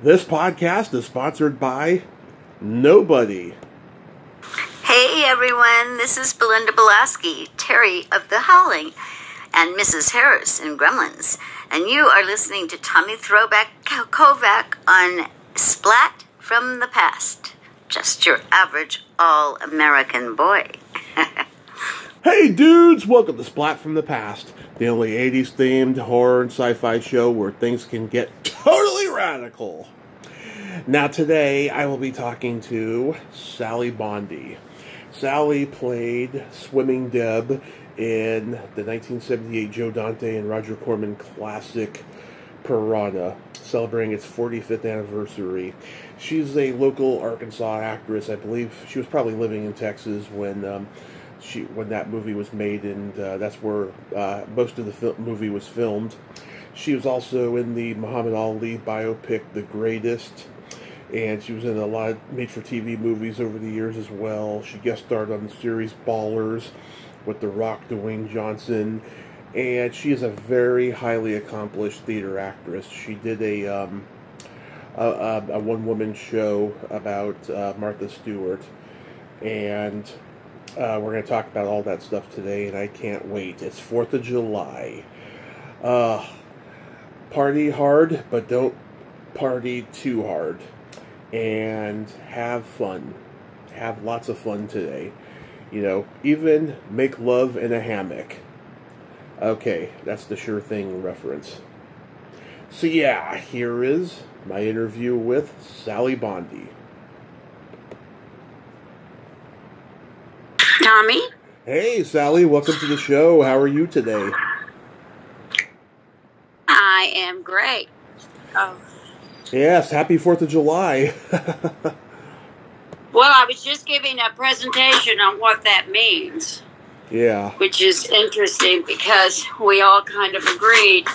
This podcast is sponsored by nobody. Hey everyone, this is Belinda Belaski, Terry of The Howling, and Mrs. Harris in Gremlins. And you are listening to Tommy Throwback Kovac on Splat from the Past. Just your average all-American boy. Hey dudes, welcome to Splat from the Past, the only 80s themed horror and sci-fi show where things can get totally radical. Now today I will be talking to Sally Bondi. Sally played Swimming Deb in the 1978 Joe Dante and Roger Corman classic Piranha, celebrating its 45th anniversary. She's a local Arkansas actress. I believe she was probably living in Texas when that movie was made, and that's where most of the movie was filmed. She was also in the Muhammad Ali biopic, The Greatest, and she was in a lot of made-for-TV movies over the years as well. She guest starred on the series Ballers with The Rock, Dwayne Johnson, and she is a very highly accomplished theater actress. She did a one-woman show about Martha Stewart, and we're going to talk about all that stuff today, and I can't wait. It's 4th of July. Party hard, but don't party too hard. And have fun. Have lots of fun today. You know, even make love in a hammock. Okay, that's the Sure Thing reference. So yeah, here is my interview with Sally Bondi. Tommy? Hey, Sally, welcome to the show. How are you today? I am great. Oh. Yes, happy 4th of July. Well, I was just giving a presentation on what that means. Yeah. Which is interesting because we all kind of agreed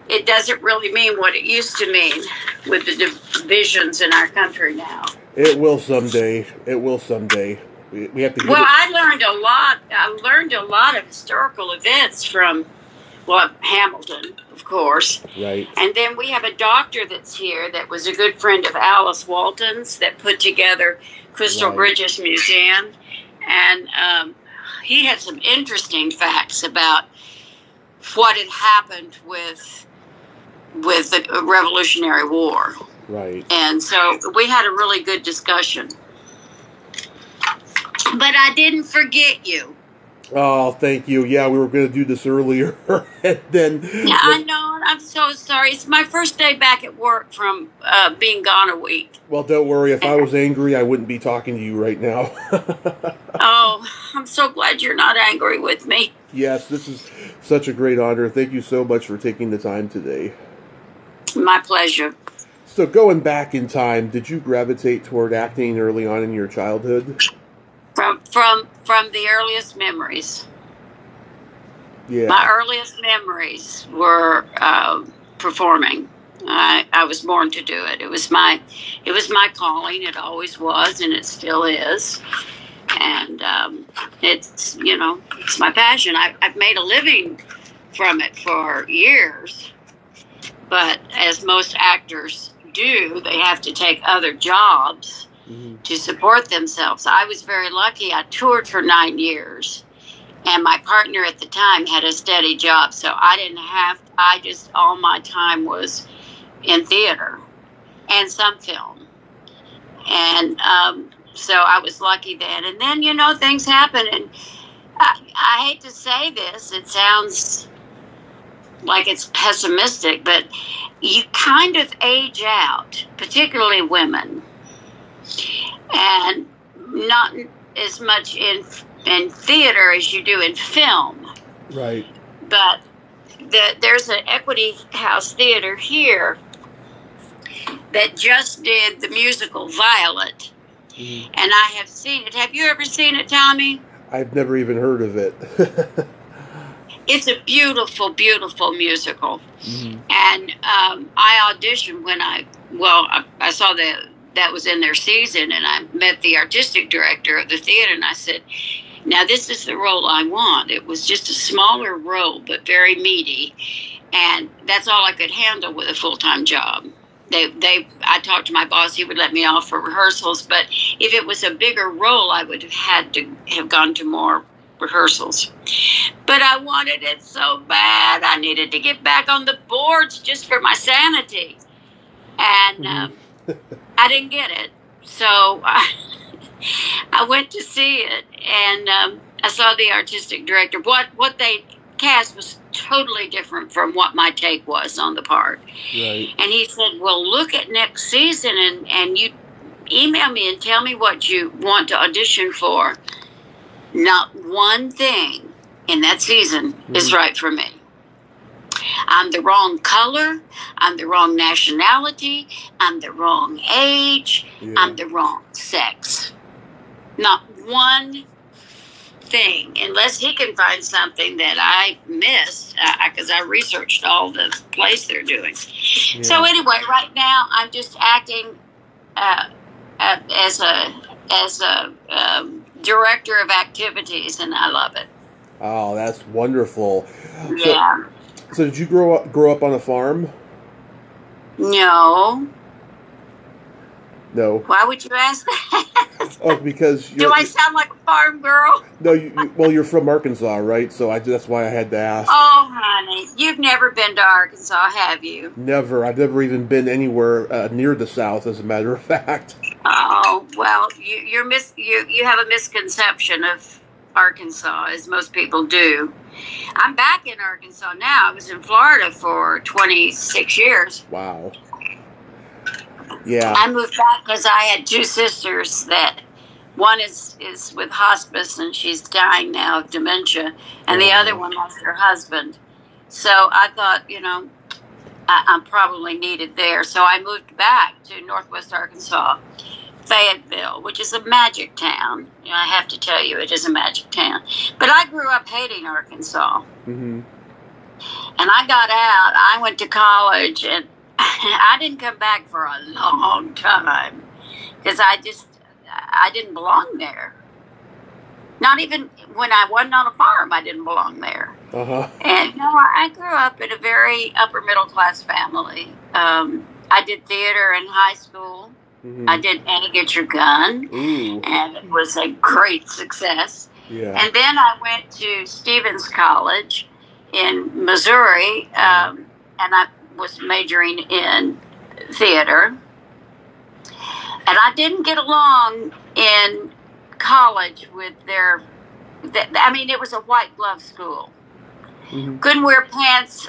it doesn't really mean what it used to mean with the divisions in our country now. It will someday. It will someday. We have to. Well, I learned a lot. I learned a lot of historical events from, Hamilton, of course. Right. And then we have a doctor that's here that was a good friend of Alice Walton's that put together Crystal Bridges Museum. And he had some interesting facts about what had happened with the Revolutionary War. Right. And so we had a really good discussion. But I didn't forget you. Oh, thank you. Yeah, we were going to do this earlier, and then. Yeah, I know. I'm so sorry. It's my first day back at work from being gone a week. Well, don't worry. If I was angry, I wouldn't be talking to you right now. Oh, I'm so glad you're not angry with me. Yes, this is such a great honor. Thank you so much for taking the time today. My pleasure. So, going back in time, did you gravitate toward acting early on in your childhood? From the earliest memories. Yeah. My earliest memories were performing. I was born to do it. It was my calling. It always was, and it still is. And it's my passion. I've made a living from it for years. But as most actors do, they have to take other jobs to support themselves. I was very lucky. I toured for 9 years, and my partner at the time had a steady job, so all my time was in theater and some film. And so I was lucky then. And then, things happen, and I hate to say this, it sounds like it's pessimistic, but you kind of age out, particularly women. And not as much in theater as you do in film. Right. But there's an Equity House Theater here that just did the musical Violet. Mm-hmm. And I have seen it. Have you ever seen it, Tommy? I've never even heard of it. It's a beautiful, beautiful musical. Mm-hmm. And I auditioned when I saw that was in their season, and I met the artistic director of the theater, and I said, now this is the role I want. It was just a smaller role, but very meaty, and that's all I could handle with a full-time job. I talked to my boss, he would let me off for rehearsals, but if it was a bigger role, I would have had to have gone to more rehearsals. But I wanted it so bad. I needed to get back on the boards just for my sanity. And I didn't get it. So I went to see it, and I saw the artistic director. What they cast was totally different from what my take was on the part. Right. And he said, well, look at next season and you email me and tell me what you want to audition for. Not one thing in that season is right for me. I'm the wrong color. I'm the wrong nationality. I'm the wrong age. Yeah. I'm the wrong sex. Not one thing, unless he can find something that I missed, because I researched all the plays they're doing. Yeah. So anyway, right now I'm just acting as a director of activities, and I love it. Oh, that's wonderful. Yeah. So did you grow up on a farm? No. No. Why would you ask that? Oh, because do I sound like a farm girl? No, well, you're from Arkansas, right? So that's why I had to ask. Oh, honey, you've never been to Arkansas, have you? Never. I've never even been anywhere near the South, as a matter of fact. Oh, well, you have a misconception of Arkansas, as most people do. I'm back in Arkansas now. I was in Florida for 26 years. Wow. Yeah. I moved back because I had two sisters that one is with hospice and she's dying now of dementia, and the other one lost her husband. So I thought, I'm probably needed there. So I moved back to Northwest Arkansas, Fayetteville, which is a magic town. I have to tell you, it is a magic town. But I grew up hating Arkansas. Mm-hmm. And I got out. I went to college, and I didn't come back for a long time because I didn't belong there. Not even when I wasn't on a farm, I didn't belong there. Uh-huh. And I grew up in a very upper middle class family. I did theater in high school. Mm-hmm. I did Annie Get Your Gun, and it was a great success. Yeah. And then I went to Stevens College in Missouri, and I was majoring in theater. And I didn't get along in college with it was a white glove school. Mm-hmm. Couldn't wear pants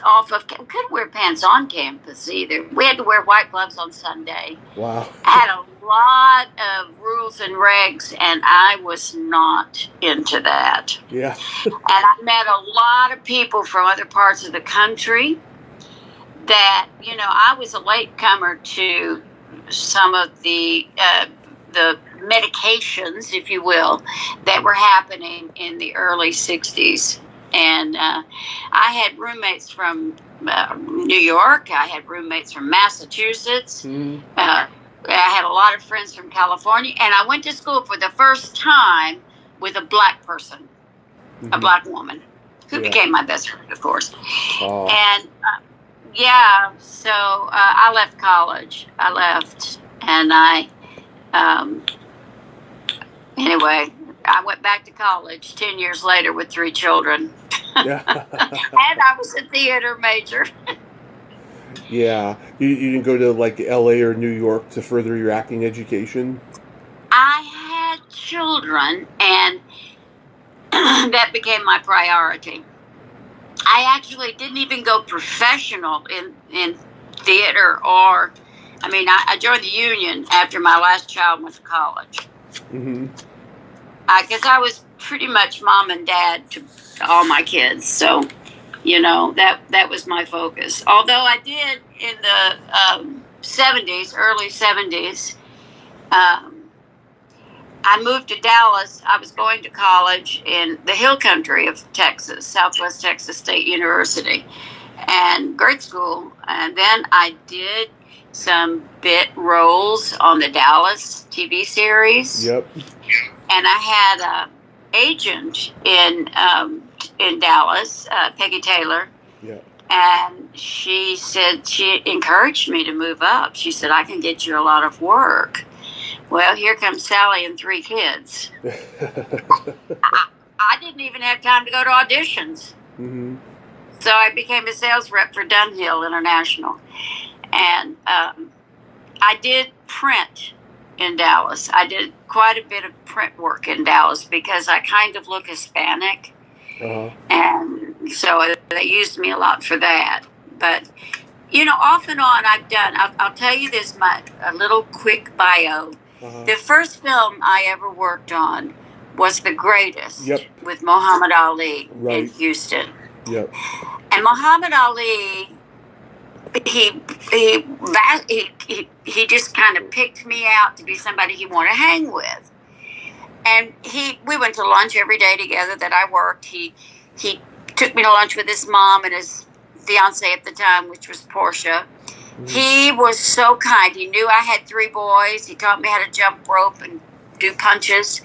on campus either. We had to wear white gloves on Sunday. Wow. I had a lot of rules and regs, and I was not into that. Yeah. And I met a lot of people from other parts of the country that, I was a latecomer to some of the medications, if you will, that were happening in the early 60s. And I had roommates from New York. I had roommates from Massachusetts. Mm. I had a lot of friends from California. And I went to school for the first time with a black person, a black woman, who became my best friend, of course. Oh. And, so I left college. I left. And anyway, I went back to college 10 years later with 3 children. Yeah. And I was a theater major. Yeah. You didn't go to like LA or New York to further your acting education? I had children, and that became my priority. I actually didn't even go professional in theater I joined the union after my last child went to college. Mm-hmm. Because I was pretty much mom and dad to all my kids. So, that was my focus. Although I did in the early 70s, I moved to Dallas. I was going to college in the hill country of Texas, Southwest Texas State University, and grade school. And then I did some bit roles on the Dallas TV series. Yep. And I had an agent in Dallas, Peggy Taylor. Yeah. And she said, she encouraged me to move up. She said, I can get you a lot of work. Well, here comes Sally and 3 kids. I didn't even have time to go to auditions. Mm-hmm. So I became a sales rep for Dunhill International. And I did print in Dallas. I did quite a bit of print work in Dallas because I kind of look Hispanic. Uh-huh. And so they used me a lot for that. But, you know, off and on I've done, I'll tell you this, a little quick bio. Uh-huh. The first film I ever worked on was The Greatest, yep, with Muhammad Ali, right, in Houston. Yep. And Muhammad Ali, he just kind of picked me out to be somebody he wanted to hang with. And we went to lunch every day together that I worked. He took me to lunch with his mom and his fiance at the time, which was Portia. Mm-hmm. He was so kind. He knew I had 3 boys. He taught me how to jump rope and do punches.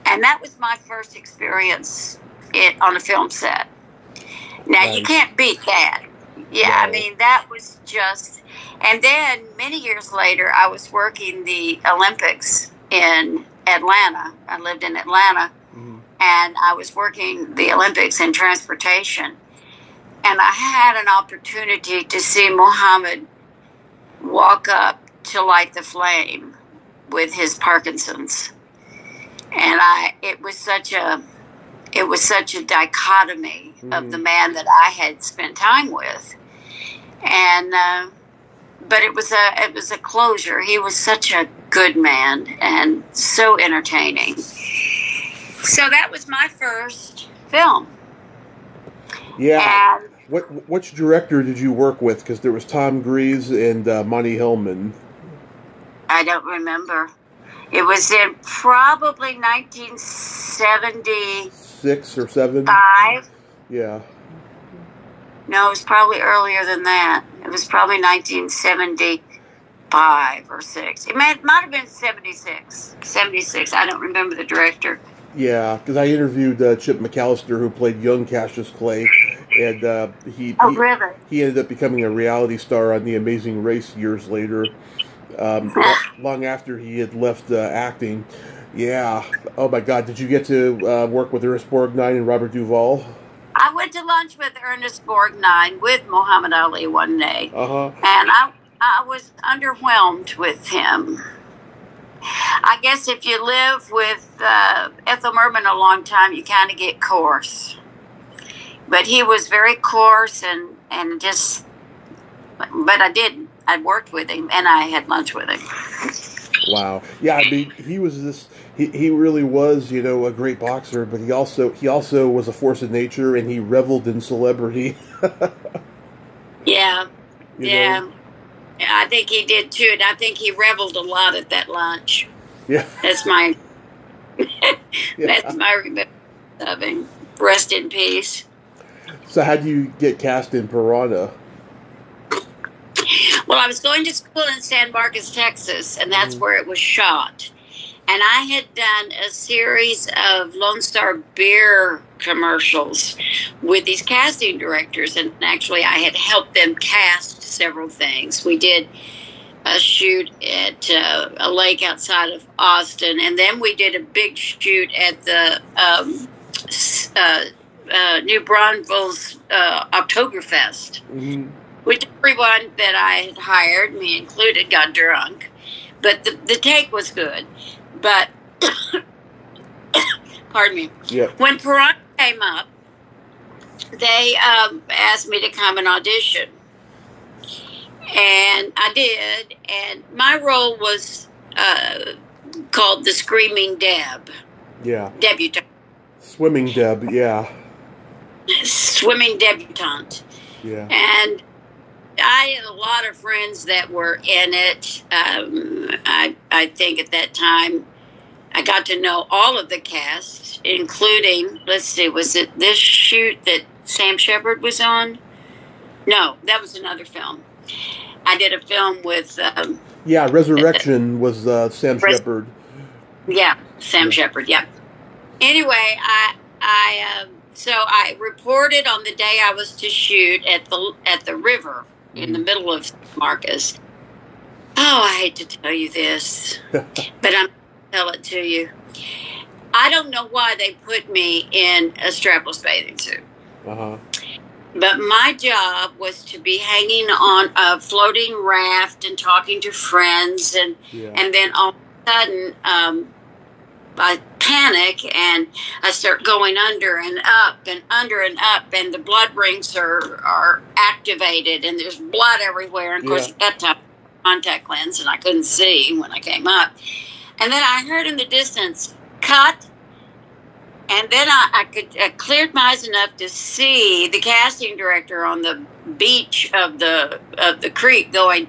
And that was my first experience on a film set. Now, nice. You can't beat that. Yeah, no. I mean, that was just... And then, many years later, I was working the Olympics in Atlanta. I lived in Atlanta, and I was working the Olympics in transportation. And I had an opportunity to see Muhammad walk up to light the flame with his Parkinson's. And it was such a dichotomy of the man that I had spent time with. And but it was a closure. He was such a good man and so entertaining. So that was my first film. Yeah. And which director did you work with? Because there was Tom Grease and Monty Hillman. I don't remember. It was in probably 1976 or 7. 5. Yeah. No, it was probably earlier than that. It was probably 1975 or 6. It might have been 76. 76. I don't remember the director. Yeah, because I interviewed Chip McAllister, who played young Cassius Clay, and he ended up becoming a reality star on The Amazing Race years later. Long after he had left acting. Yeah. Oh my God. Did you get to work with Ernest Borgnine and Robert Duvall? I went to lunch with Ernest Borgnine with Muhammad Ali one day. Uh-huh. And I was underwhelmed with him. I guess if you live with Ethel Merman a long time, you kind of get coarse. But he was very coarse and just... But I didn't. I worked with him, and I had lunch with him. Wow. Yeah, I mean, he was this... He really was, you know, a great boxer, but he also was a force of nature, and he reveled in celebrity. Yeah. Yeah. I think he did, too, and I think he reveled a lot at that lunch. Yeah. That's my... That's my remembrance of him. Rest in peace. So how do you get cast in Piranha? Well, I was going to school in San Marcos, Texas, and that's where it was shot. And I had done a series of Lone Star beer commercials with these casting directors, and actually I had helped them cast several things. We did a shoot at a lake outside of Austin, and then we did a big shoot at the New Braunfels Oktoberfest. Mm-hmm. Which everyone that I had hired, me included, got drunk. But the take was good. But, pardon me. Yeah. When Piranha came up, they asked me to come and audition. And I did. And my role was called the Screaming Deb. Yeah. Debutante. Swimming Deb, yeah. Swimming debutante. Yeah. And I had a lot of friends that were in it. I think at that time I got to know all of the cast, including, let's see, was it this shoot that Sam Shepard was on? No, that was another film. I did a film with... Resurrection was Sam Shepard. Yeah, Sam Shepard, yeah. Anyway, I So I reported on the day I was to shoot at the river in the middle of Marcus. Oh, I hate to tell you this, but I'm going to tell it to you. I don't know why they put me in a strapless bathing suit. Uh-huh. But my job was to be hanging on a floating raft and talking to friends, and then all of a sudden I panic and I start going under and up and under and up, and the blood rings are activated and there's blood everywhere. And of course, at that time, contact lens, and I couldn't see when I came up. And then I heard in the distance, cut. And then I cleared my eyes enough to see the casting director on the beach of the creek going,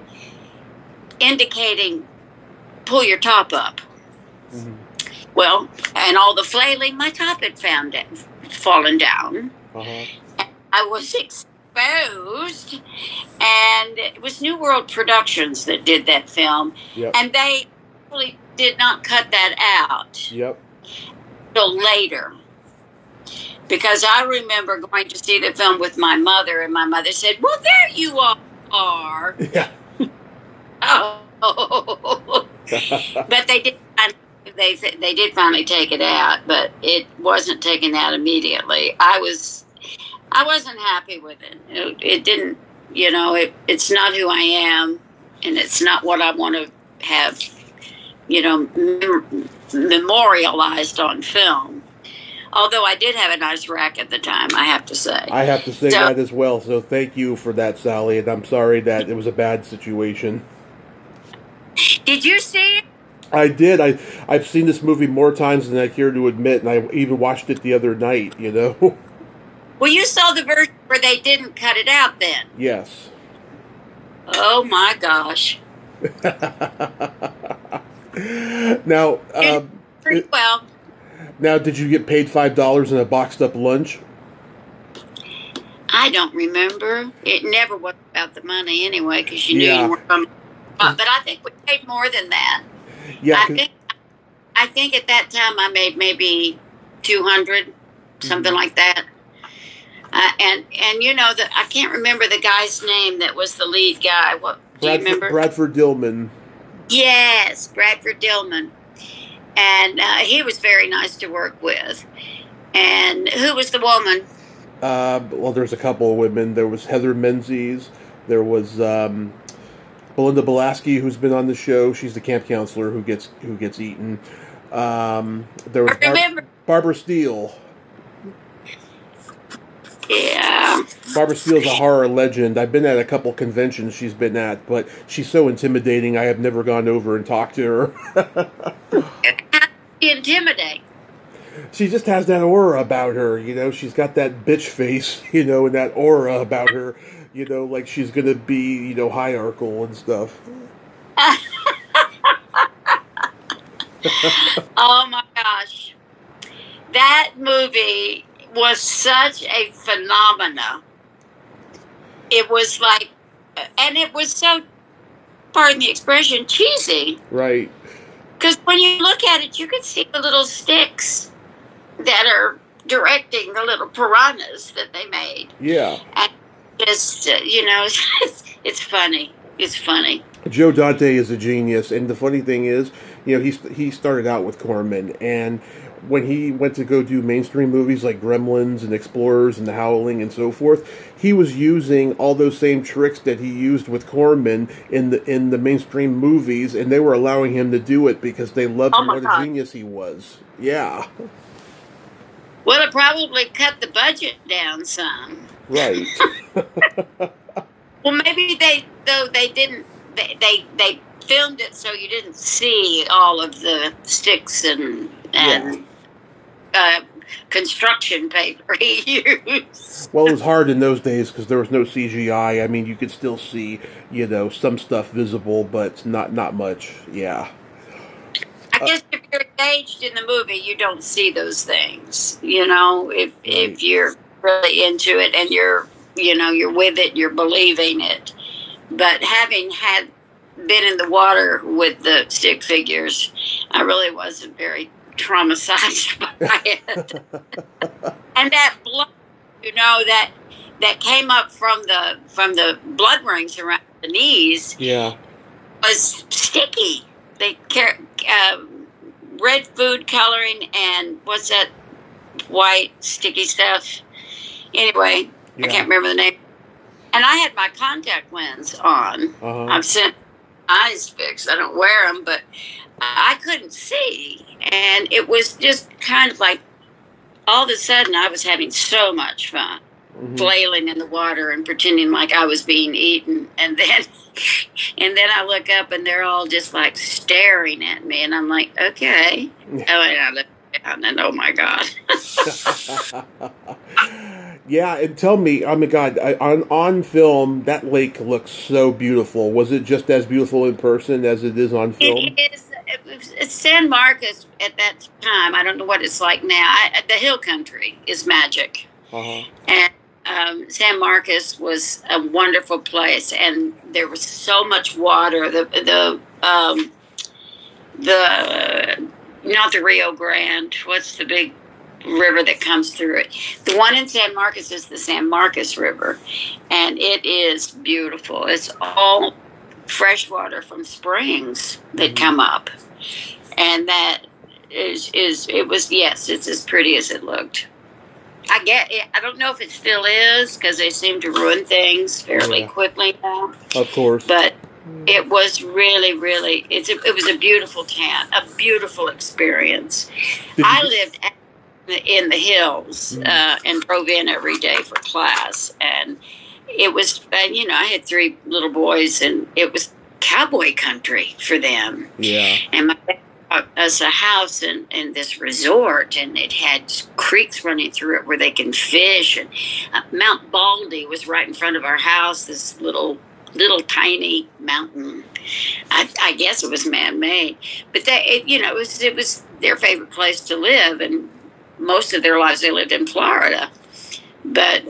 indicating, pull your top up. Mm-hmm. Well, and all the flailing, my top had fallen down. Uh-huh. I was exposed, and it was New World Productions that did that film, and they really did not cut that out. Yep. Till later, because I remember going to see the film with my mother, and my mother said, "Well, there you are." Yeah. Oh, but they did. They did finally take it out, but it wasn't taken out immediately. I wasn't happy with it. It didn't. It's not who I am, and it's not what I want to have. Memorialized on film. Although I did have a nice rack at the time, I have to say. I have to say that as well. So thank you for that, Sally. And I'm sorry that it was a bad situation. Did you see it? I did. I've seen this movie more times than I care to admit, and I even watched it the other night. Well, you saw the version where they didn't cut it out then. Yes. Oh my gosh. Now, pretty well. Now, did you get paid $5 in a boxed up lunch? I don't remember. It never was about the money anyway, because you knew you weren't going to. But I think we paid more than that. Yeah. I think at that time I made maybe $200, something like that. And I can't remember the guy's name that was the lead guy. What do you remember? Bradford Dillman. Yes, Bradford Dillman. And he was very nice to work with. And who was the woman? Well, there's a couple of women. There was Heather Menzies. There was Belinda Belaski, who's been on the show. She's the camp counselor who gets eaten. There was Barbara Steele. Yeah. Barbara Steele's a horror legend. I've been at a couple conventions she's been at, but she's so intimidating. I have never gone over and talked to her. How do you intimidate? She just has that aura about her, She's got that bitch face, and that aura about her, like she's going to be, hierarchical and stuff. Oh my gosh. That movie was such a phenomena. It was like, and it was so, pardon the expression, cheesy. Right. Because when you look at it, you can see the little sticks that are directing the little piranhas that they made. Yeah. And just, it's funny. It's funny. Joe Dante is a genius, and the funny thing is, he started out with Corman, and when he went to go do mainstream movies like Gremlins and Explorers and The Howling and so forth, he was using all those same tricks that he used with Corman in the mainstream movies, and they were allowing him to do it because they loved what a genius he was. Yeah. Well, it probably cut the budget down some. Right. Well, maybe they didn't. They filmed it so you didn't see all of the sticks and construction paper he used. Well, it was hard in those days because there was no CGI. I mean, you could still see, some stuff visible, but not much. Yeah. I guess if you're engaged in the movie, you don't see those things. If you're really into it and you're with it, you're believing it. But having been in the water with the stick figures, I really wasn't very traumatized by it. And that blood, that came up from the blood rings around the knees. Yeah. Was sticky. They red food coloring and what's that white sticky stuff? Anyway, I can't remember the name. And I had my contact lens on. I've sent eyes fixed. I don't wear them, but I couldn't see. And it was just kind of like all of a sudden I was having so much fun. Flailing in the water and pretending like I was being eaten, and then I look up and they're all just like staring at me, and I'm like, okay. Oh, and I look down and oh my God. Yeah, and tell me, oh my God, on film that lake looks so beautiful. Was it just as beautiful in person as it is on film? It is. It's San Marcos at that time. I don't know what it's like now. The hill country is magic. And San Marcos was a wonderful place, and there was so much water. The not the Rio Grande. What's the big river that comes through it? The one in San Marcos is the San Marcos River, and it is beautiful. It's all fresh water from springs that come up, and that it's as pretty as it looked. I don't know if it still is, because they seem to ruin things fairly quickly now. Of course. But it was really, really, it was a beautiful town, a beautiful experience. I lived in the hills and drove in every day for class. And it was, I had 3 little boys, and it was cowboy country for them. Yeah. And my dad us a house in this resort, and it had creeks running through it where they can fish, and Mount Baldy was right in front of our house, this little tiny mountain. I guess it was man-made, but it was their favorite place to live, and most of their lives they lived in Florida, but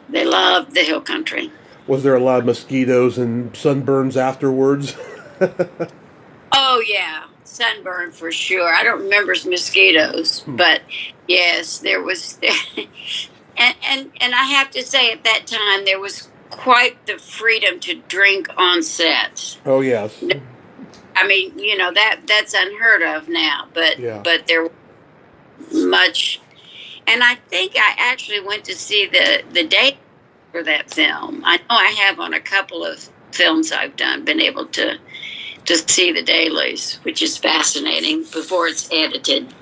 they loved the hill country. Was there a lot of mosquitoes and sunburns afterwards? Oh yeah, sunburn for sure. I don't remember mosquitoes, but yes, there was. and I have to say, at that time there was quite the freedom to drink on set. Oh yes. I mean, that's unheard of now, but there was much. And I think I actually went to see the date for that film. I know I have on a couple of films I've done been able to see the dailies, which is fascinating before it's edited.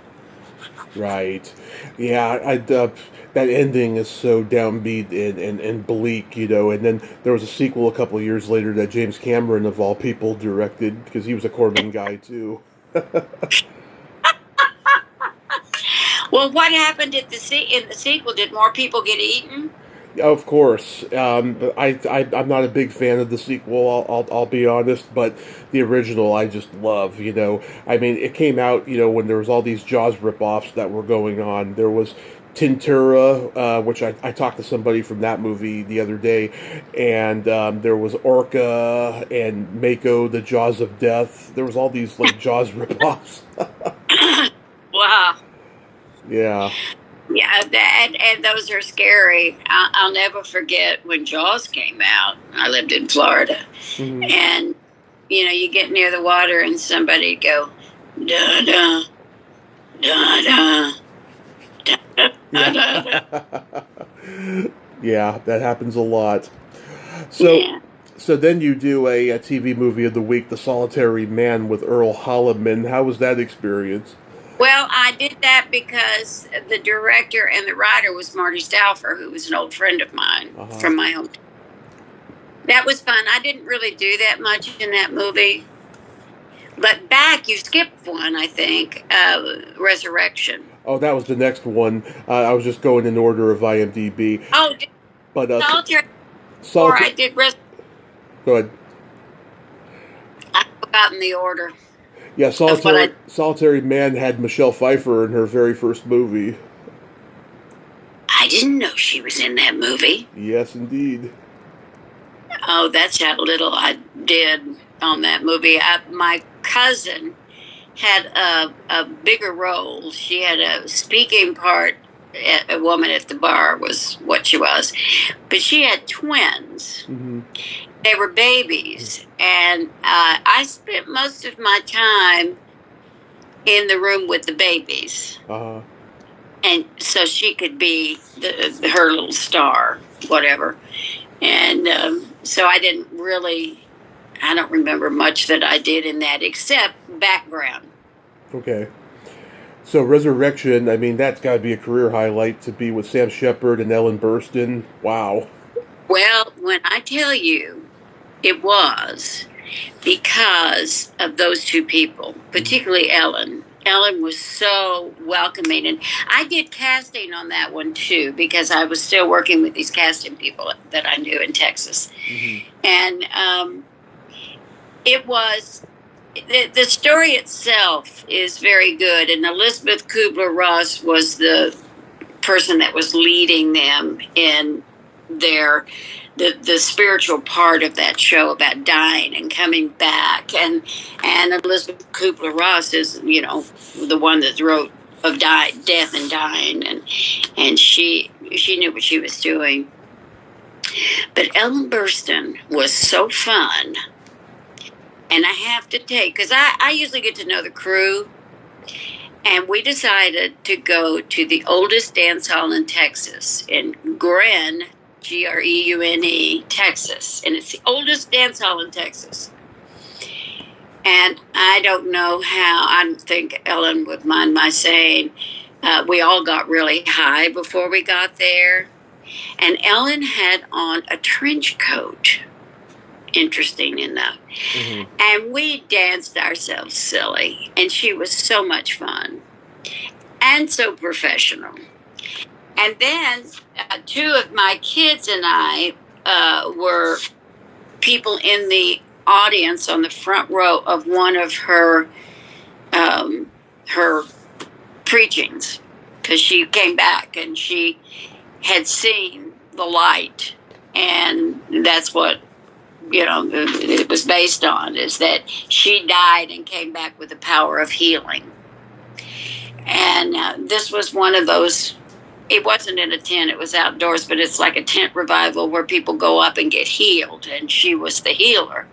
Right. Yeah, that ending is so downbeat and bleak, and then there was a sequel a couple of years later that James Cameron, of all people, directed, because he was a Corman guy, too. Well, what happened in the sequel? Did more people get eaten? Of course. I'm not a big fan of the sequel, I'll be honest, but the original I just love, I mean, it came out, when there was all these Jaws ripoffs that were going on. There was Tintura, which I talked to somebody from that movie the other day, and there was Orca and Mako, the Jaws of Death. There was all these, Jaws ripoffs. Wow. Yeah. Yeah, and those are scary. I'll never forget when Jaws came out. I lived in Florida. Mm-hmm. And, you get near the water and somebody go, da-da, da-da, da-da. Yeah, that happens a lot. So then you do a TV movie of the week, The Solitary Man with Earl Holliman. How was that experience? Well, I did that because the director and the writer was Marty Stauffer, who was an old friend of mine from my home. That was fun. I didn't really do that much in that movie. But you skipped one, I think, Resurrection. Oh, that was the next one. I was just going in order of IMDb. Oh, but Solitary. Or I did Go ahead. I've forgotten the order. Yeah, Solitary Man had Michelle Pfeiffer in her very first movie. I didn't know she was in that movie. Yes, indeed. Oh, that's how little I did on that movie. My cousin had a bigger role. She had a speaking part a woman at the bar was what she was. But she had twins. Mm-hmm. They were babies. And I spent most of my time in the room with the babies. Uh-huh. And so she could be her little star, whatever. And so I don't remember much that I did in that except background. Okay. So Resurrection, I mean, that's got to be a career highlight to be with Sam Shepard and Ellen Burstyn. Wow. Well, when I tell you, it was because of those two people, particularly Ellen. Ellen was so welcoming. And I did casting on that one, too, because I was still working with these casting people that I knew in Texas. Mm-hmm. And it was... The story itself is very good, and Elizabeth Kubler-Ross was the person that was leading them in the spiritual part of that show about dying and coming back. And Elizabeth Kubler-Ross is, the one that wrote of death and dying, and she knew what she was doing. But Ellen Burstyn was so fun. And I have to take, because I usually get to know the crew, and we decided to go to the oldest dance hall in Texas, in Gruene, Greune, Texas. And it's the oldest dance hall in Texas. And I don't know how, I don't think Ellen would mind my saying, we all got really high before we got there. And Ellen had on a trench coat. Interesting enough. Mm-hmm. And we danced ourselves silly, and she was so much fun and so professional. And then two of my kids and I were people in the audience on the front row of one of her preachings, because she came back and she had seen the light, and that's what it was based on, is that she died and came back with the power of healing. And this was one of those, it wasn't in a tent, it was outdoors, but it's like a tent revival where people go up and get healed, and she was the healer.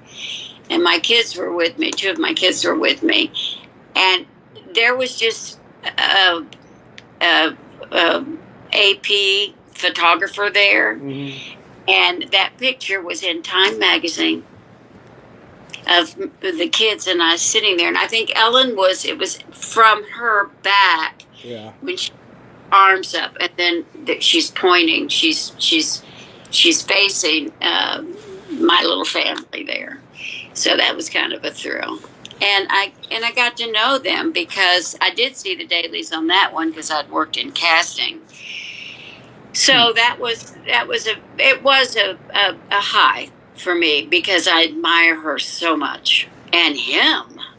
And my kids were with me, two of my kids were with me, and there was just AP photographer there. Mm-hmm. And that picture was in Time magazine of the kids and I sitting there. And I think Ellen it was from her back, when she arms up, and then she's pointing. She's facing my little family there. So that was kind of a thrill. And I got to know them because I did see the dailies on that one because I'd worked in casting. So it was a high for me because I admire her so much, and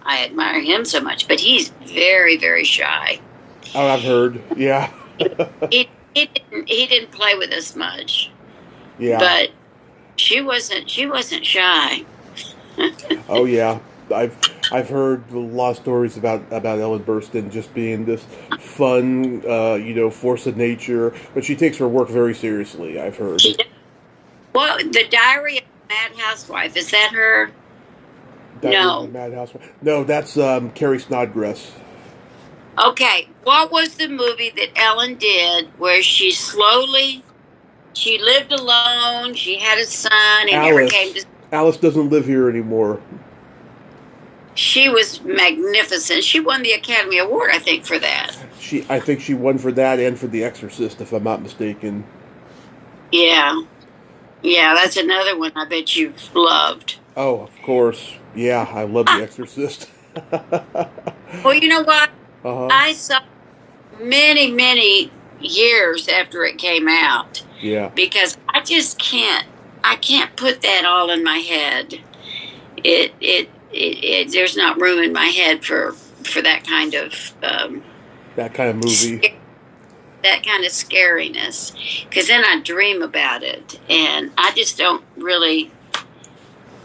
I admire him so much. But he's very, very shy. Oh, I've heard. Yeah. he didn't play with us much. Yeah. But she wasn't shy. Oh yeah. I've heard a lot of stories about Ellen Burstyn just being this fun, force of nature, but she takes her work very seriously, I've heard. Well, the Diary of a Mad Housewife, is that her? No. Mad Housewife. No, that's Carrie Snodgrass. Okay, what was the movie that Ellen did where she lived alone, she had a son, and never came to... Alice doesn't live here anymore. She was magnificent. She won the Academy Award, I think, for that. I think she won for that and for The Exorcist, if I'm not mistaken. Yeah. Yeah, that's another one I bet you've loved. Oh, of course. Yeah, I love The Exorcist. Well, you know what? Uh-huh. I saw many, many years after it came out. Yeah. Because I just can't put that all in my head. There's not room in my head for that kind of movie, that kind of scariness, because then I dream about it, and I just don't really.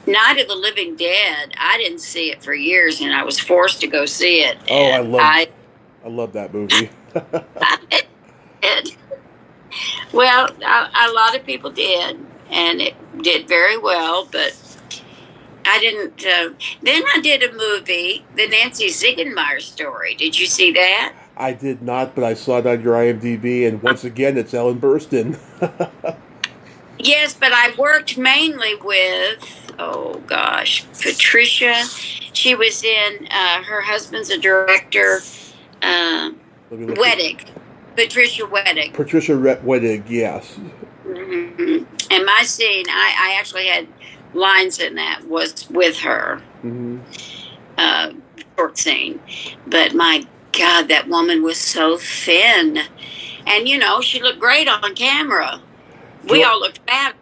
Night of the Living Dead, I didn't see it for years, and I was forced to go see it. Oh, I love that movie. did. Well, a lot of people did, and it did very well, but I didn't. Then I did a movie, the Nancy Ziegenmeyer story. Did you see that? I did not, but I saw it on your IMDb, and once again, it's Ellen Burstyn. Yes, but I worked mainly with, oh gosh, Patricia. She was in, her husband's a director, Wedig. Patricia Wedig. Patricia Wedig, yes. Mm-hmm. And my scene, I actually had lines in that, was with her. Mm-hmm. Short scene. But my God, that woman was so thin. And, you know, she looked great on camera. We all looked fat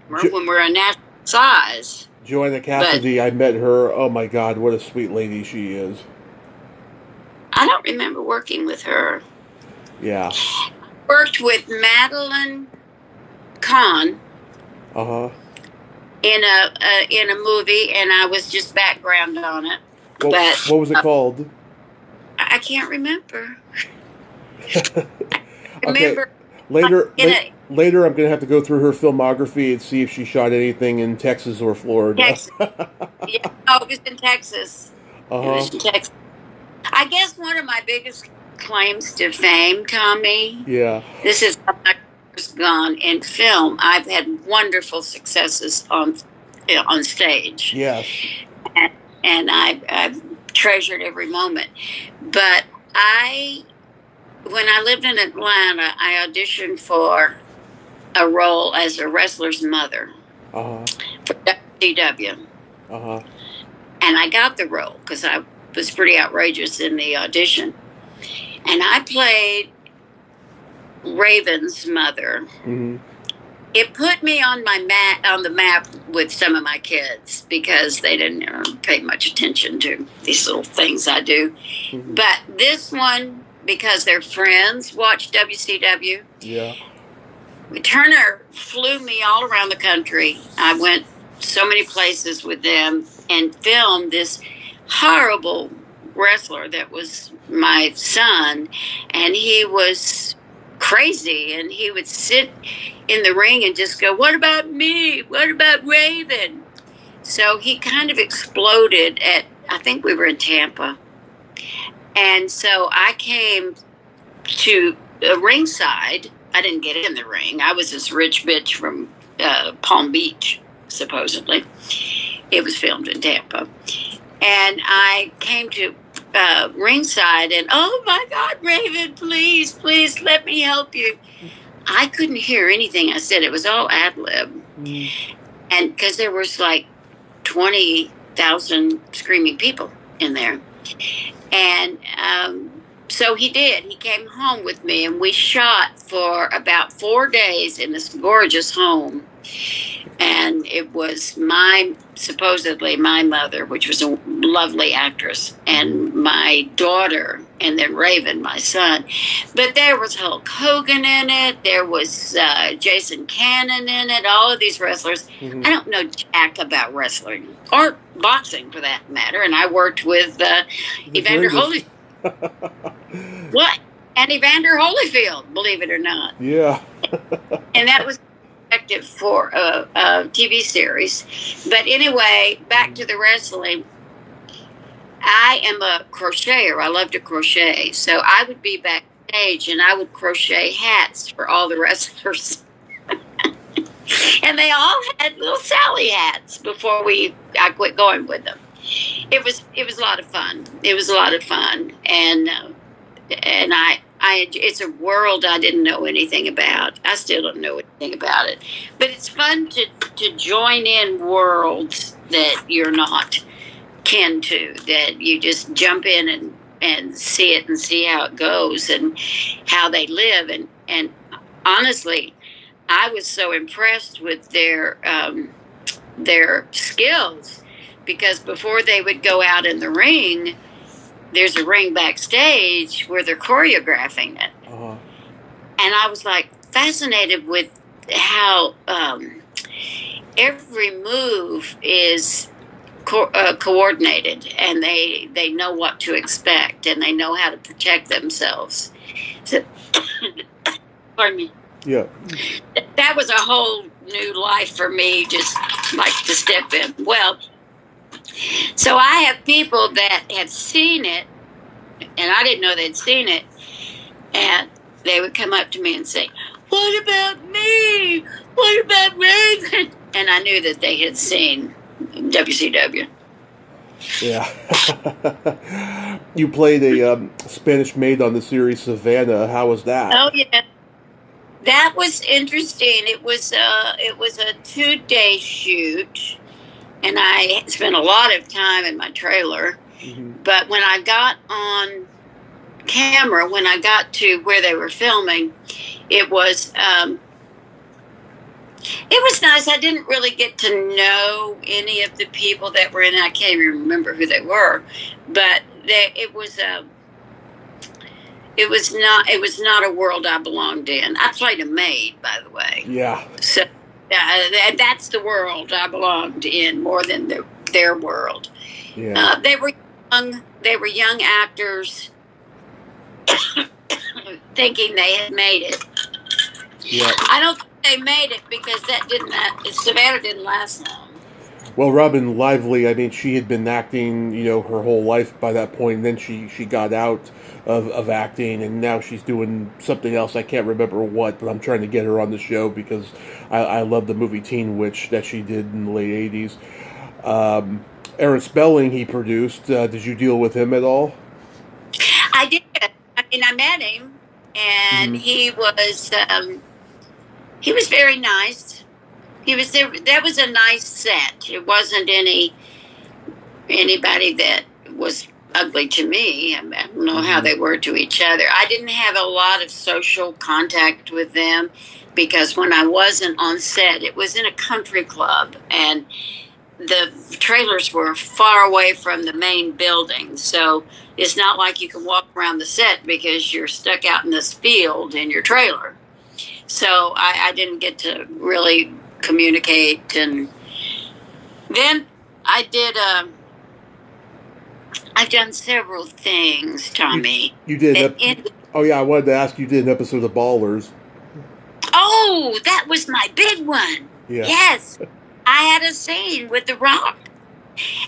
when we were a natural size. Joanna Cassidy, I met her. Oh, my God, what a sweet lady she is. I don't remember working with her. Yeah. Worked with Madeline Kahn. Uh-huh. In a movie, and I was just background on it. What was it called? I can't remember. Okay. Later, I'm going to have to go through her filmography and see if she shot anything in Texas or Florida. Texas. Yeah, no, it was in Texas. Uh-huh. It was in Texas. I guess one of my biggest claims to fame, Tommy. Yeah. This is how I first gone in film. I've had wonderful successes on stage. Yes. And I've treasured every moment. But when I lived in Atlanta, I auditioned for a role as a wrestler's mother for WCW. Uh-huh. And I got the role because I was pretty outrageous in the audition. And I played Raven's mother. Mm-hmm. It put me on the map with some of my kids because they didn't pay much attention to these little things I do. Mm-hmm. But this one, because their friends watched WCW. Yeah. Turner flew me all around the country. I went so many places with them and filmed this horrible wrestler that was my son, and he was crazy, and he would sit in the ring and just go, "What about me? What about Raven?" So he kind of exploded I think we were in Tampa. And so I came to ringside. I didn't get in the ring. I was this rich bitch from Palm Beach, supposedly. It was filmed in Tampa. And I came to ringside and, "Oh my God, Raven, please let me help you." I couldn't hear anything I said. It was all ad-lib. And because there was like 20,000 screaming people in there. And so he did. He came home with me, and we shot for about 4 days in this gorgeous home. And it was supposedly my mother, which was a lovely actress, and my daughter, and then Raven, my son. But there was Hulk Hogan in it. There was Jason Cannon in it. All of these wrestlers. Mm-hmm. I don't know jack about wrestling or boxing, for that matter. And I worked with Evander Holyfield. What? And Evander Holyfield, believe it or not. Yeah. And that was for a TV series. But anyway, back to the wrestling. I am a crocheter. I love to crochet. So I would be backstage and I would crochet hats for all the wrestlers. And they all had little Sally hats before I quit going with them. It was a lot of fun. It was a lot of fun. And it's a world I didn't know anything about. I still don't know anything about it. But it's fun to join in worlds that you're not kin to, that you just jump in and see it and see how it goes and how they live. And honestly, I was so impressed with their skills, because before they would go out in the ring, there's a ring backstage where they're choreographing it. Uh-huh. And I was like fascinated with how every move is coordinated, and they know what to expect, and they know how to protect themselves. So Pardon me. Yeah. That was a whole new life for me, just like to step in. Well, so I have people that have seen it, and I didn't know they'd seen it, and they would come up to me and say, "What about me? What about Raven?" And I knew that they had seen WCW. Yeah. You played a Spanish maid on the series Savannah. How was that? Oh yeah, that was interesting. It was a 2-day shoot, and I spent a lot of time in my trailer. Mm-hmm. But when I got on camera, when I got to where they were filming, it was nice. I didn't really get to know any of the people that were in it. I can't even remember who they were, but it was not a world I belonged in. I played a maid, by the way. Yeah. So that's the world I belonged in more than their world. Yeah. They were young. They were young actors, thinking they had made it. Yeah. I don't think they made it because Savannah didn't last long. Well, Robin Lively, I mean, she had been acting, her whole life by that point, and then she got out of acting, and now she's doing something else. I can't remember what, but I'm trying to get her on the show because I love the movie Teen Witch that she did in the late 80s. Aaron Spelling, he produced. Did you deal with him at all? I did. I mean, I met him, and he was very nice. He was there. That was a nice set. It wasn't anybody that was ugly to me. I don't know how they were to each other. I didn't have a lot of social contact with them because when I wasn't on set, it was in a country club, and the trailers were far away from the main building. So it's not like you can walk around the set because you're stuck out in this field in your trailer. So I didn't get to really communicate. And then I did, I've done several things, Tommy. You did. Oh, yeah, I wanted to ask, you did an episode of Ballers. Oh, that was my big one. Yeah. Yes. I had a scene with The Rock.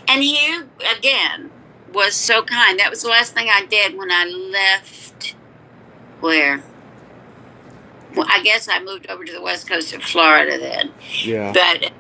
And he, again, was so kind. That was the last thing I did when I left. Where? Well, I guess I moved over to the west coast of Florida then. Yeah. But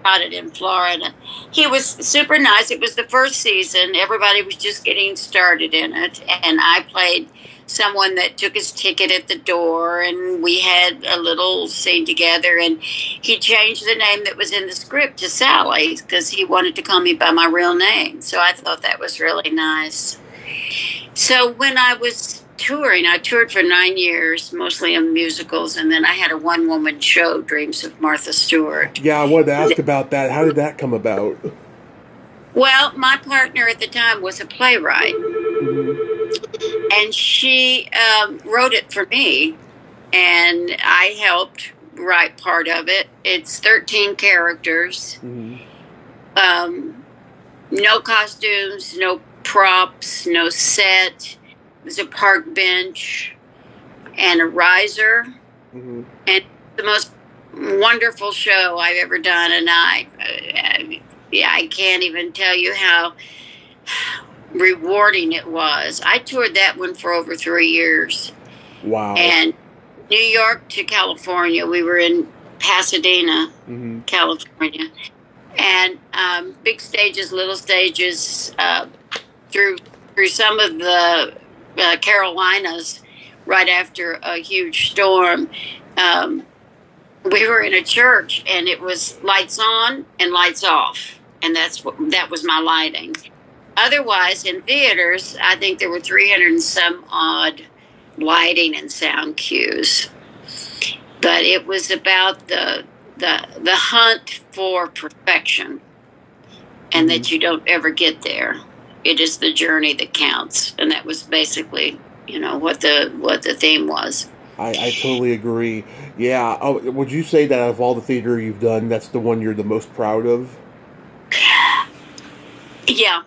I shot it in Florida. He was super nice. It was the first season. Everybody was just getting started in it. And I played someone that took his ticket at the door, and we had a little scene together, and he changed the name that was in the script to Sally because he wanted to call me by my real name. So I thought that was really nice. So when I was touring, I toured for 9 years, mostly in musicals, and then I had a one-woman show, Dreams of Martha Stewart. Yeah, I wanted to ask about that. How did that come about? Well, my partner at the time was a playwright, and she wrote it for me, and I helped write part of it. It's 13 characters, no costumes, no props, no set. There's a park bench and a riser, and the most wonderful show I've ever done, and I can't even tell you how rewarding it was. I toured that one for over 3 years. Wow. And New York to California. We were in Pasadena, California. And big stages, little stages, through some of the Carolinas right after a huge storm. We were in a church, and it was lights on and lights off. And that was my lighting. Otherwise, in theaters, I think there were 300 and some odd lighting and sound cues. But it was about the hunt for perfection, and that you don't ever get there. It is the journey that counts, and that was basically, what the theme was. I totally agree. Yeah. Oh, would you say that out of all the theater you've done, that's the one you're the most proud of? Yeah.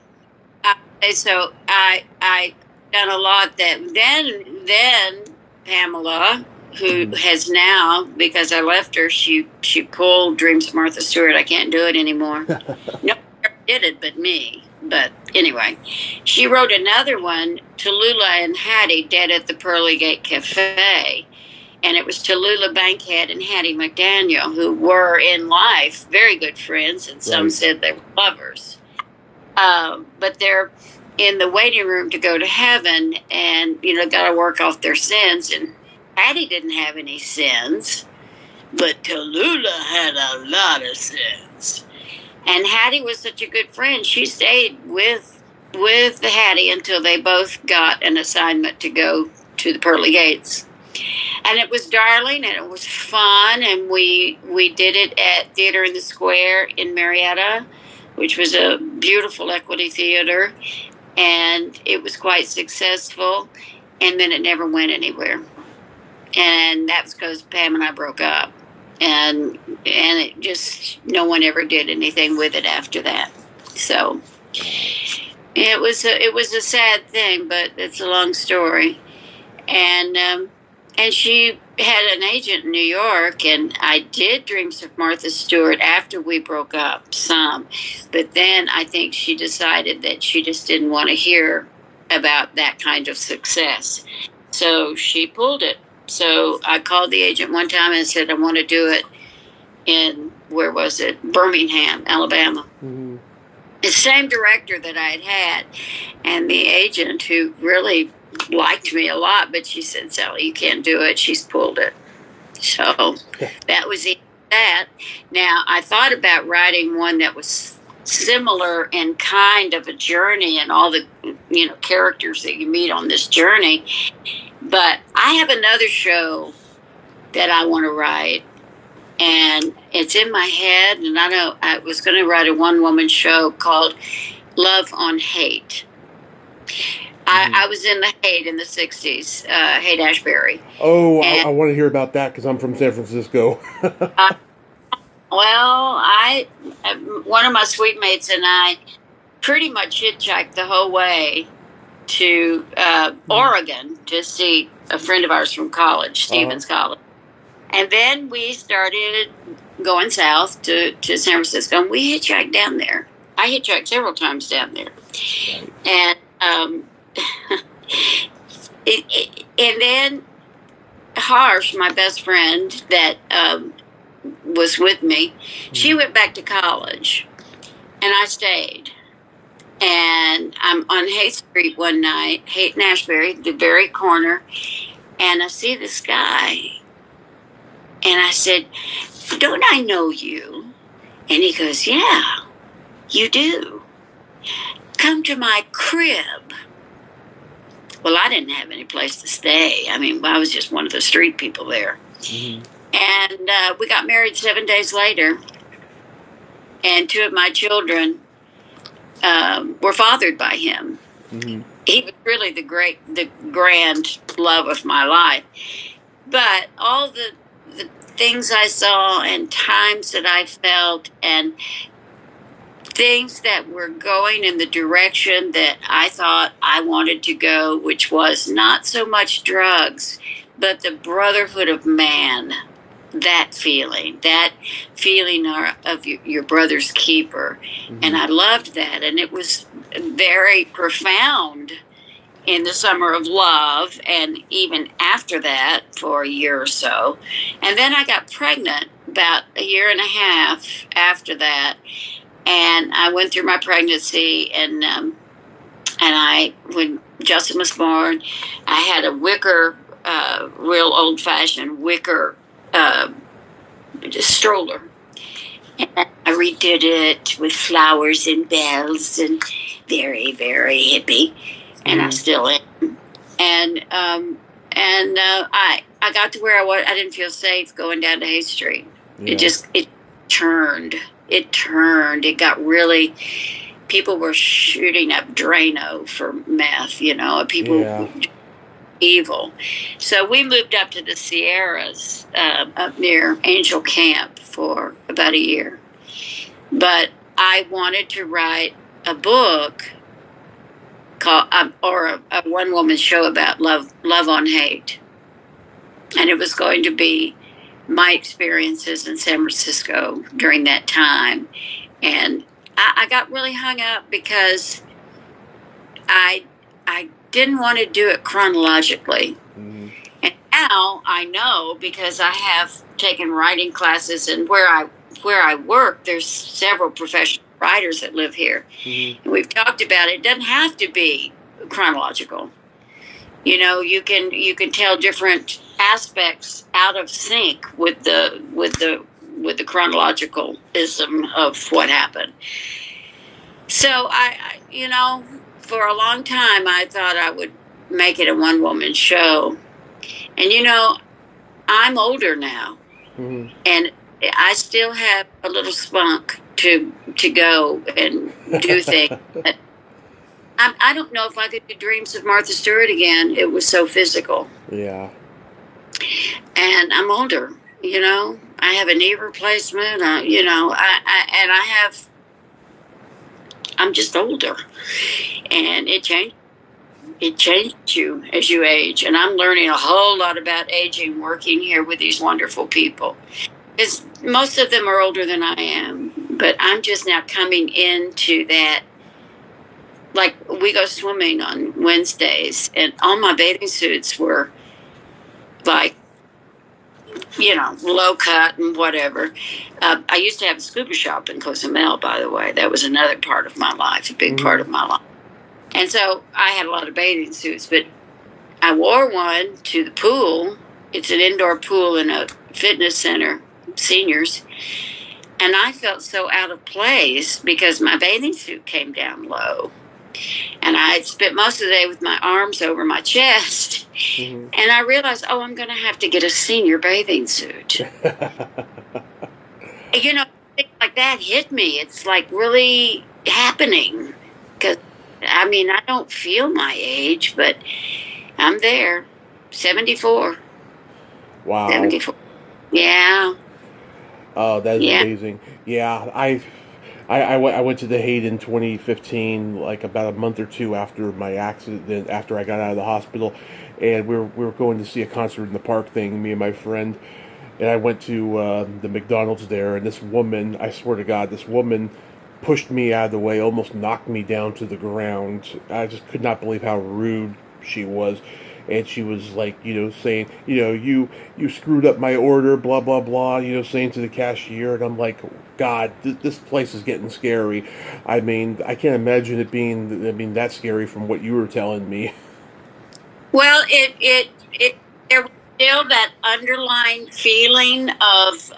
So I done a lot that then Pamela who has now, because I left her, she pulled Dreams of Martha Stewart. I can't do it anymore. No one ever did it but me. But anyway, she wrote another one, Tallulah and Hattie, Dead at the Pearly Gate Cafe. And it was Tallulah Bankhead and Hattie McDaniel, who were in life very good friends, and some said they were lovers. But they're in the waiting room to go to heaven, and, got to work off their sins. And Hattie didn't have any sins, but Tallulah had a lot of sins. And Hattie was such a good friend. She stayed with Hattie until they both got an assignment to go to the Pearly Gates. And it was darling, and it was fun, and we did it at Theater in the Square in Marietta, which was a beautiful equity theater, and it was quite successful, and then it never went anywhere. And that was because Pam and I broke up, and it just, no one ever did anything with it after that. So it was a sad thing, but it's a long story. And she had an agent in New York, and I did Dreams of Martha Stewart after we broke up some. But then I think she decided that she just didn't want to hear about that kind of success. So she pulled it. So I called the agent one time and said, I want to do it in, where was it? Birmingham, Alabama. Mm-hmm. The same director that I had. And the agent, who really liked me a lot, but she said, Sally, you can't do it. She's pulled it. So that was that. Now, I thought about writing one that was similar in kind of a journey and all the, characters that you meet on this journey. But I have another show that I want to write, and it's in my head, and I was going to write a one-woman show called Love on Hate. I was in the Haight in the 60s, Haight-Ashbury. Oh, I want to hear about that because I'm from San Francisco. One of my suite mates and I pretty much hitchhiked the whole way to Oregon to see a friend of ours from college, Stevens College. And then we started going south to San Francisco, and we hitchhiked down there. I hitchhiked several times down there. And and then Harsh, my best friend that was with me, she went back to college, and I stayed. And I'm on Haight Street one night, Haight-Ashbury, the very corner, and I see this guy, and I said, don't I know you? And he goes, yeah, you do. Come to my crib. Well, I didn't have any place to stay. I mean, I was just one of the street people there. Mm-hmm. And we got married 7 days later. And two of my children were fathered by him. Mm-hmm. He was really the grand love of my life. But all the things I saw and times that I felt and things that were going in the direction that I thought I wanted to go, which was not so much drugs, but the brotherhood of man, that feeling of your brother's keeper. Mm-hmm. And I loved that. And it was very profound in the summer of love, and even after that for a year or so. And then I got pregnant about a year and a half after that. And I went through my pregnancy, and when Justin was born, I had a wicker, real old-fashioned wicker stroller. And I redid it with flowers and bells and very, very hippie, and I still am. And I got to where I didn't feel safe going down to Haight Street. Yeah. It turned. It got really, people were shooting up Drano for meth, people evil. So we moved up to the Sierras, up near Angel Camp for about a year. But I wanted to write a book called, or a one-woman show about love on hate. And it was going to be my experiences in San Francisco during that time. And I got really hung up because I didn't want to do it chronologically. Mm-hmm. And now I know, because I have taken writing classes, and where I work, there's several professional writers that live here. Mm-hmm. And we've talked about it. It doesn't have to be chronological. You know, you can tell different aspects out of sync with the chronologicalism of what happened. So I for a long time I thought I would make it a one-woman show. And I'm older now. Mm-hmm. And I still have a little spunk to go and do things. I don't know if I could do Dreams of Martha Stewart again. It was so physical. Yeah. And I'm older, I have a knee replacement, I'm just older. And it changed you as you age. And I'm learning a whole lot about aging working here with these wonderful people. Because most of them are older than I am. But I'm just now coming into that. Like, we go swimming on Wednesdays, and all my bathing suits were like, low cut and whatever. I used to have a scuba shop in Cozumel, by the way. That was another part of my life, a big part of my life. And so I had a lot of bathing suits, but I wore one to the pool. It's an indoor pool in a fitness center, seniors. And I felt so out of place because my bathing suit came down low. And I had spent most of the day with my arms over my chest. Mm-hmm. And I realized, I'm going to have to get a senior bathing suit. Things like that hit me. It's like really happening. Because, I don't feel my age, but I'm there. 74. Wow. 74. Yeah. Oh, that is amazing. Yeah, I went to The Hague in 2015, like about a month or two after my accident, after I got out of the hospital, and we were going to see a concert in the park thing, me and my friend, and I went to the McDonald's there, and this woman, I swear to God, this woman pushed me out of the way, almost knocked me down to the ground. I just could not believe how rude she was. And she was like, saying, you screwed up my order, blah, blah, blah, saying to the cashier. And I'm like, God, this place is getting scary. I can't imagine it being that scary from what you were telling me. Well, there was still that underlying feeling of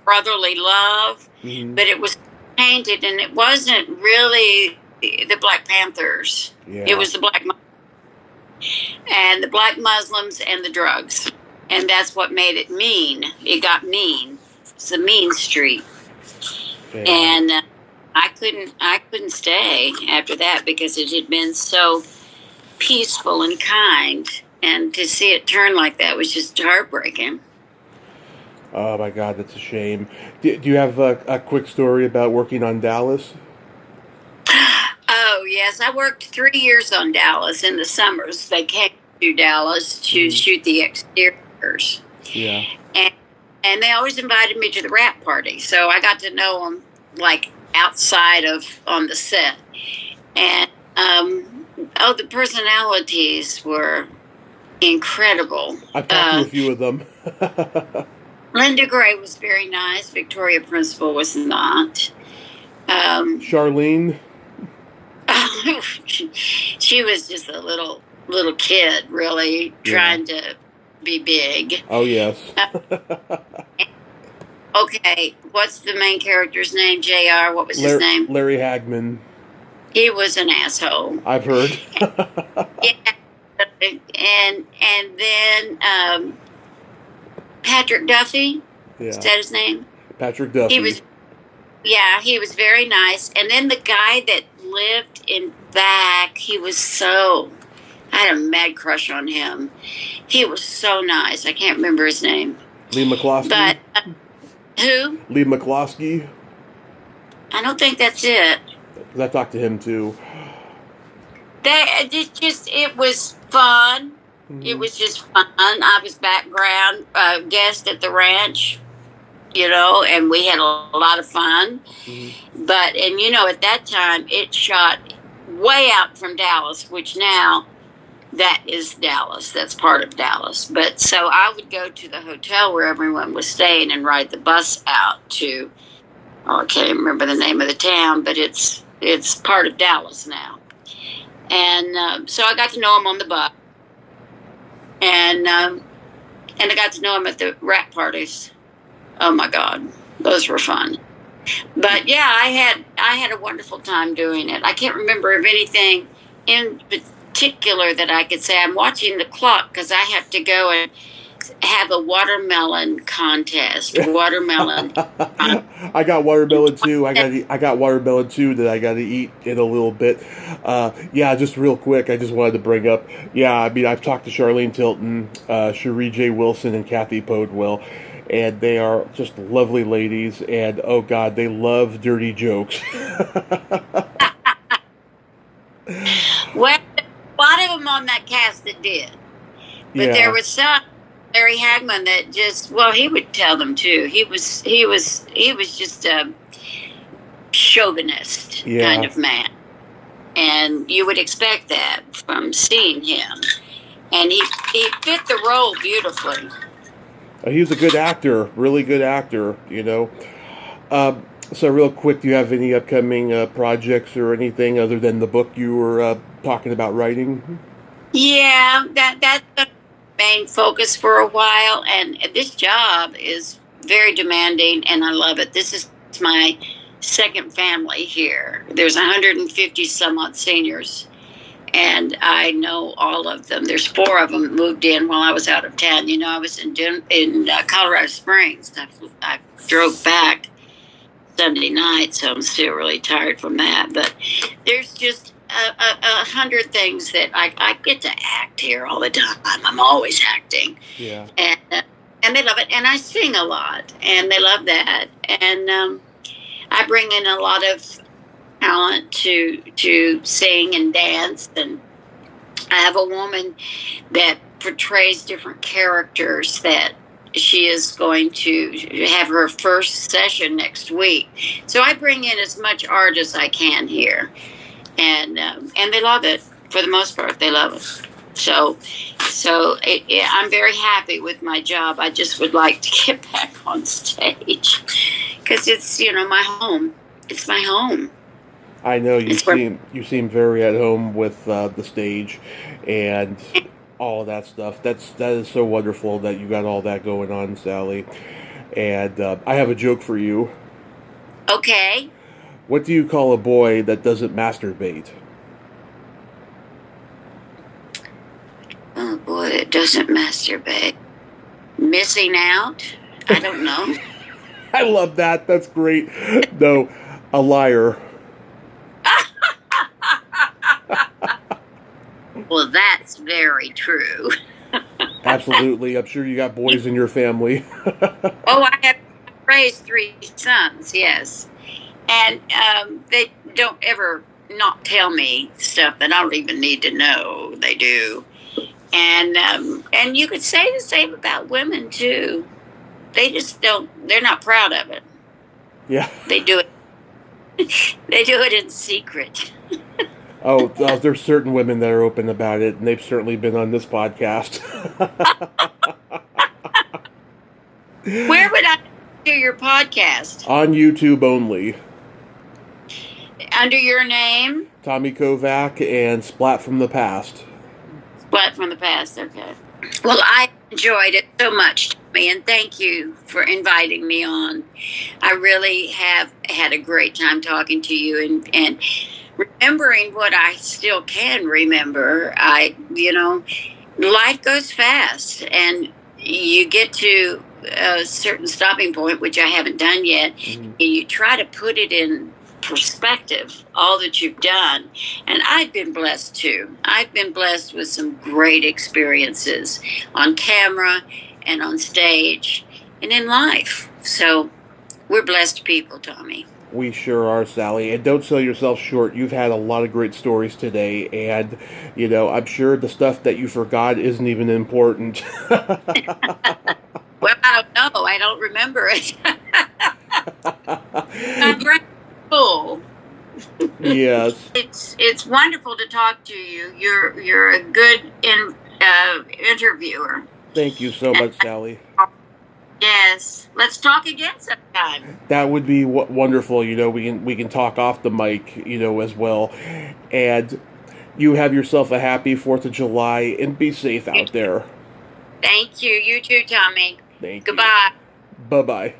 brotherly love, mm-hmm. but it was painted, and it wasn't really the Black Panthers. Yeah. It was the Black Muslims and the drugs. And that's what made it mean. It got mean. It's a mean street. Yeah. And I couldn't stay after that because it had been so peaceful and kind. And to see it turn like that was just heartbreaking. Oh, my God, that's a shame. Do you have a quick story about working on Dallas? Oh, yes. I worked 3 years on Dallas in the summers. They came to Dallas to shoot the exteriors. Yeah. And they always invited me to the wrap party. So I got to know them, like, outside of on the set. And, the personalities were incredible. I've talked to a few of them. Linda Gray was very nice. Victoria Principal was not. Charlene? She was just a little kid, really, trying to be big. Oh, yes. Okay, what's the main character's name? JR, what was his name? Larry Hagman. He was an asshole. I've heard. Yeah. And then Patrick Duffy. Yeah. Is that his name? Patrick Duffy. He was very nice. And then the guy that lived in back, I had a mad crush on him. He was so nice. I can't remember his name. Lee McCloskey? But, who? Lee McCloskey? I don't think that's it. Because I talked to him, too. It was fun. It was just fun. I was background guest at the ranch, and we had a lot of fun. But, at that time, it shot way out from Dallas, which now that is Dallas. That's part of Dallas. But so I would go to the hotel where everyone was staying and ride the bus out to, I can't remember the name of the town, but it's part of Dallas now. And so I got to know him on the bus. And I got to know him at the rap parties. Oh my God, those were fun. But yeah, I had a wonderful time doing it. I can't remember of anything in particular that I could say. I'm watching the clock because I have to go and have a watermelon contest. Watermelon. I got watermelon too. I got watermelon too that I got to eat in a little bit. Just real quick, I just wanted to bring up. I've talked to Charlene Tilton, Cherie J. Wilson, and Kathy Podwell, and they are just lovely ladies. And oh God, they love dirty jokes. Well, a lot of them on that cast that did, but there was some. Larry Hagman that he would tell them too. He was just a chauvinist kind of man, and you would expect that from seeing him. And he fit the role beautifully. He was a good actor, really good actor. So real quick, do you have any upcoming projects or anything other than the book you were talking about writing? Yeah, that's the main focus for a while, and this job is very demanding, and I love it. This is my second family here. There's 150 some odd seniors, and I know all of them. There's 4 of them that moved in while I was out of town. I was in Colorado Springs. I drove back Sunday night, so I'm still really tired from that. But there's just 100 things that I get to act here all the time. I'm always acting. Yeah. And they love it. And I sing a lot, and they love that. And I bring in a lot of talent to sing and dance. And I have a woman that portrays different characters that she is going to have her first session next week. So I bring in as much art as I can here. And they love it. For the most part, they love it. So I'm very happy with my job. I just would like to get back on stage because it's my home. It's my home. I know you seem very at home with the stage and all of that stuff. That is so wonderful that you got all that going on, Sally. And I have a joke for you. Okay. What do you call a boy that doesn't masturbate? Oh, boy, that doesn't masturbate. Missing out? I don't know. I love that. That's great. No, a liar. Well, that's very true. Absolutely. I'm sure you got boys in your family. Oh, I have raised 3 sons, yes. And they don't ever not tell me stuff that I don't even need to know. They do. And you could say the same about women, too. They just don't, they're not proud of it. Yeah. They do it. They do it in secret. There's certain women that are open about it, and they've certainly been on this podcast. Where would I do your podcast? On YouTube only. Under your name? Tommy Kovac and Splat from the Past. Splat from the Past, okay. Well, I enjoyed it so much, Tommy, and thank you for inviting me on. I really have had a great time talking to you and remembering what I still can remember. Life goes fast, and you get to a certain stopping point, which I haven't done yet, and you try to put it in perspective, all that you've done. And I've been blessed too. I've been blessed with some great experiences on camera and on stage and in life. So we're blessed people, Tommy. We sure are, Sally. And don't sell yourself short. You've had a lot of great stories today, and, you know, I'm sure the stuff that you forgot isn't even important. Well, I don't know. I don't remember it. My brain's full. Yes. It's wonderful to talk to you. You're a good interviewer. Thank you so much, Sally. Yes, let's talk again sometime. That would be wonderful. You know, we can talk off the mic, you know, as well. And you have yourself a happy 4th of July, and be safe out there. Thank you. You too, Tommy. Thank Goodbye. you. Bye-bye.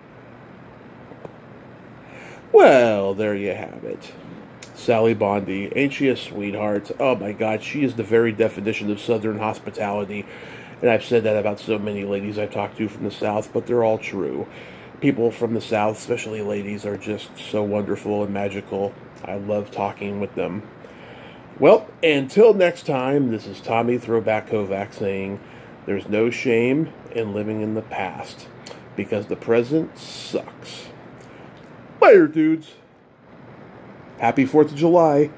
Well, there you have it. Sally Bondi. Ain't she a sweetheart? Oh, my God. She is the very definition of Southern hospitality. And I've said that about so many ladies I've talked to from the South, but they're all true. People from the South, especially ladies, are just so wonderful and magical. I love talking with them. Well, until next time, this is Tommy Throwback Kovac saying, there's no shame in living in the past, because the present sucks. Later, dudes. Happy 4th of July.